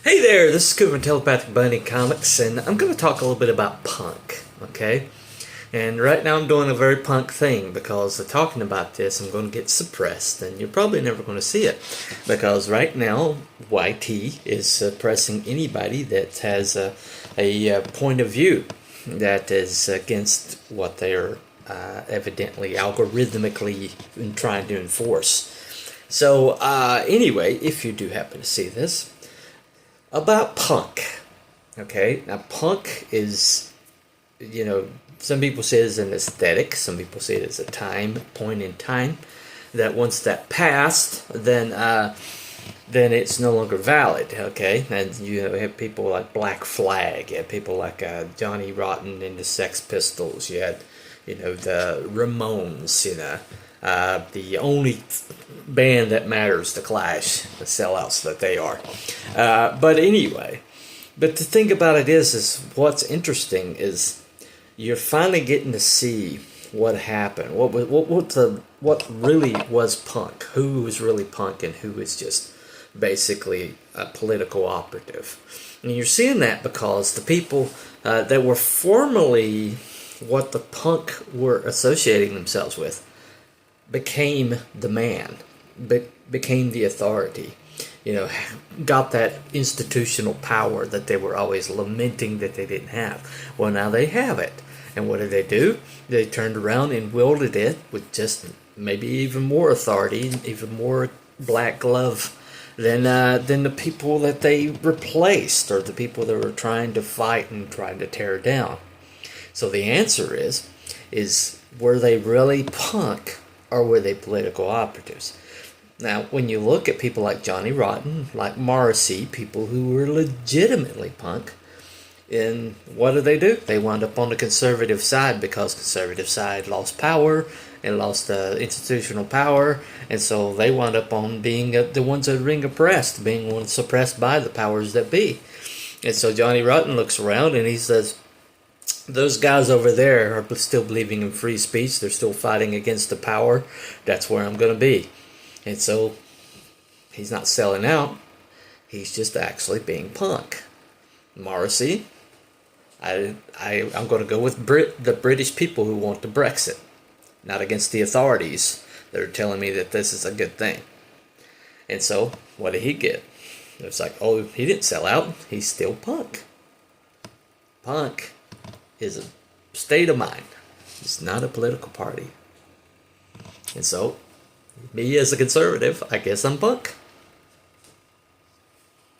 Hey there, this is Scuba from Telepathic Bunny Comics, and I'm going to talk a little bit about punk, okay? And right now I'm doing a very punk thing, because talking about this I'm going to get suppressed, and you're probably never going to see it. Because right now, YT is suppressing anybody that has a point of view that is against what they're evidently algorithmically trying to enforce. So anyway, if you do happen to see this, about punk. Okay, now punk is, some people say it's an aesthetic, some people say it is a point in time, that once that passed, then it's no longer valid, okay? And you have people like Black Flag, you have people like Johnny Rotten and the Sex Pistols, you had, the Ramones, the only band that matters, The Clash, the sellouts that they are. But anyway, but the thing about it is what's interesting is you're finally getting to see what happened, what really was punk, who was really punk and who was just basically a political operative. And you're seeing that because the people that were formerly what the punk were associating themselves with became the man, became the authority, got that institutional power that they were always lamenting that they didn't have. Well, now they have it. And what did they do? They turned around and wielded it with just maybe even more authority, even more black glove than the people that they replaced, or the people that were trying to fight and trying to tear down. So the answer is were they really punk, or were they political operatives? Now, when you look at people like Johnny Rotten, like Morrissey, people who were legitimately punk, and what do? They wound up on the conservative side because conservative side lost power and lost institutional power, and so they wound up on being the ones that are being oppressed, being ones suppressed by the powers that be. And so Johnny Rotten looks around and he says, those guys over there are still believing in free speech. They're still fighting against the power. That's where I'm going to be. And so he's not selling out. He's just actually being punk. Morrissey, I'm going to go with the British people who want the Brexit, not against the authorities that are telling me that this is a good thing. And so what did he get? It's like, oh, he didn't sell out. He's still punk. Punk is a state of mind. It's not a political party. And so, me as a conservative, I guess I'm punk.